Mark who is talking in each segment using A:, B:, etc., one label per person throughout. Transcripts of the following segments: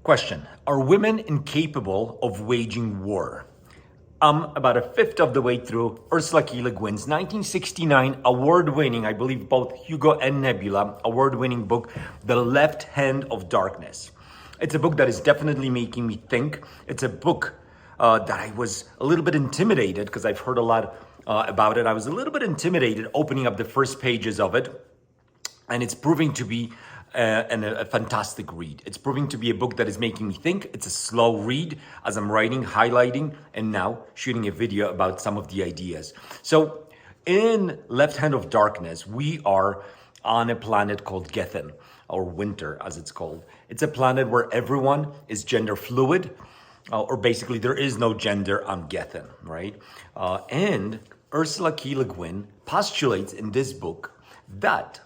A: Question: are women incapable of waging war? I'm about a fifth of the way through Ursula K. Guin's 1969 award-winning, I believe both Hugo and Nebula, award-winning book, The Left Hand of Darkness. It's a book that is definitely making me think. It's a book that I was a little bit intimidated, because I've heard a lot about it. I was a little bit intimidated opening up the first pages of it, and it's proving to be a fantastic read. It's proving to be a book that is making me think. It's a slow read as I'm writing, highlighting, and now shooting a video about some of the ideas. So in Left Hand of Darkness, we are on a planet called Guin, or Winter as it's called. It's a planet where everyone is gender fluid, or basically there is no gender on Guin, right? And Ursula K. Guin postulates in this book that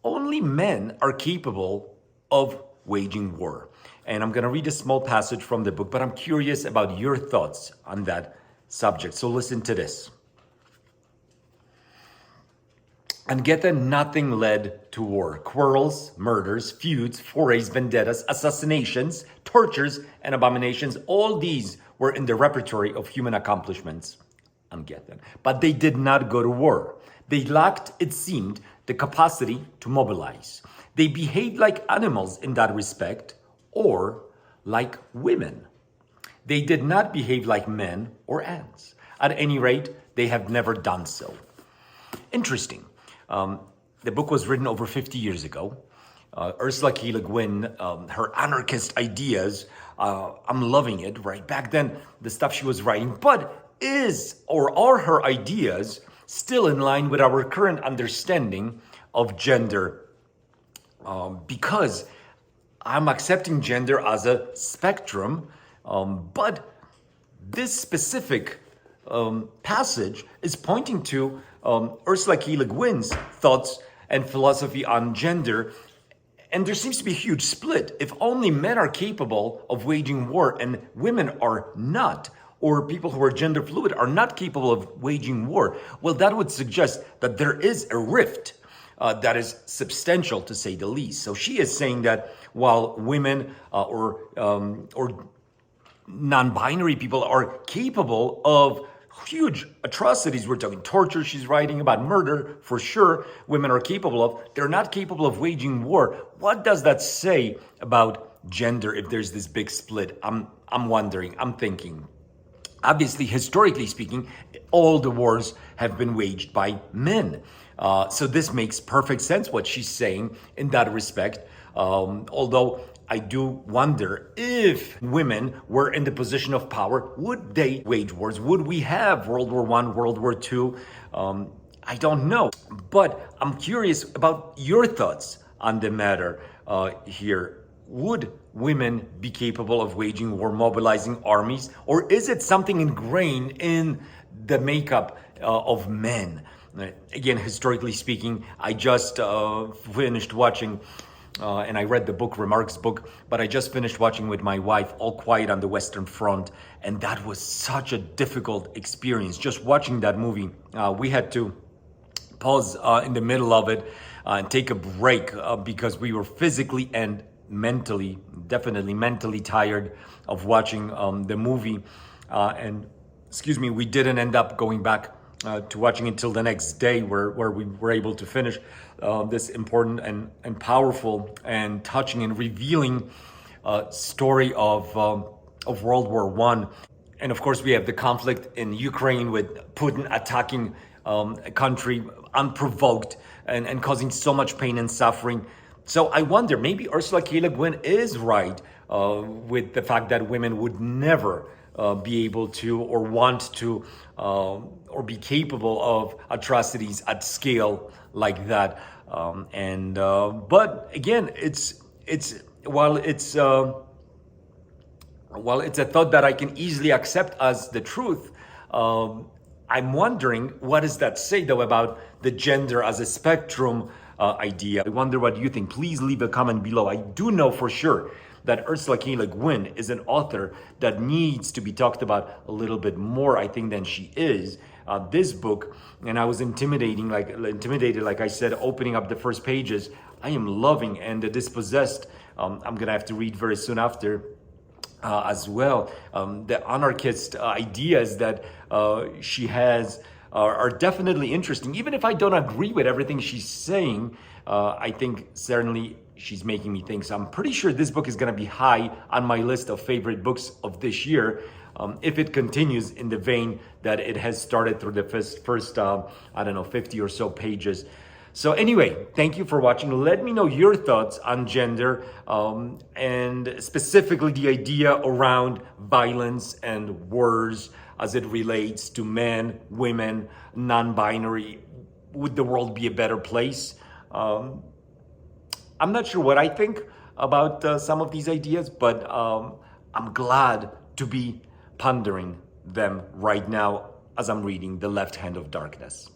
A: only men are capable of waging war. And I'm going to read a small passage from the book, but I'm curious about your thoughts on that subject. So listen to this. On Guin, nothing led to war. Quarrels, murders, feuds, forays, vendettas, assassinations, tortures, and abominations, all these were in the repertory of human accomplishments on Guin. But they did not go to war. They lacked, it seemed, the capacity to mobilize. They behaved like animals in that respect, or like women. They did not behave like men or ants. At any rate, they have never done so. Interesting. The book was written over 50 years ago. Ursula K. Guin, her anarchist ideas, I'm loving it, right? Back then, the stuff she was writing, but are her ideas still in line with our current understanding of gender? Because I'm accepting gender as a spectrum, but this specific passage is pointing to Ursula K. Guin's thoughts and philosophy on gender, and there seems to be a huge split. If only men are capable of waging war and women are not, or people who are gender fluid are not capable of waging war, well, that would suggest that there is a rift that is substantial, to say the least. So she is saying that while women or non-binary people are capable of huge atrocities, we're talking torture, she's writing about murder, for sure, women are capable of, they're not capable of waging war. What does that say about gender if there's this big split? I'm wondering, I'm thinking. Obviously, historically speaking, all the wars have been waged by men. So this makes perfect sense, what she's saying in that respect. Although I do wonder, if women were in the position of power, would they wage wars? Would we have World War I, World War II? I don't know. But I'm curious about your thoughts on the matter here. Would women be capable of waging war, mobilizing armies, or is it something ingrained in the makeup of men? Again, historically speaking, I just finished watching, and I read the book, Remarque's book, but I just finished watching with my wife All Quiet on the Western Front, and that was such a difficult experience. Just watching that movie, we had to pause in the middle of it and take a break because we were physically and mentally, definitely mentally tired of watching the movie. We didn't end up going back to watching until the next day, where we were able to finish this important and powerful and touching and revealing story of World War I. And of course, we have the conflict in Ukraine with Putin attacking a country unprovoked and causing so much pain and suffering. So I wonder, maybe Ursula K. Guin is right with the fact that women would never be able to, or want to, or be capable of atrocities at scale like that. But again, while it's a thought that I can easily accept as the truth, I'm wondering, what does that say though about the gender as a spectrum idea? I wonder what you think. Please leave a comment below. I do know for sure that Ursula K. Guin is an author that needs to be talked about a little bit more, I think, than she is. This book, and I was intimidated, like I said, opening up the first pages. I am loving. And The Dispossessed, I'm gonna have to read very soon after. As well, the anarchist ideas that she has are definitely interesting. Even if I don't agree with everything she's saying, I think certainly she's making me think. So I'm pretty sure this book is going to be high on my list of favorite books of this year, if it continues in the vein that it has started through the first 50 or so pages. So anyway, thank you for watching. Let me know your thoughts on gender, and specifically the idea around violence and wars as it relates to men, women, non-binary. Would the world be a better place? I'm not sure what I think about some of these ideas, but I'm glad to be pondering them right now as I'm reading The Left Hand of Darkness.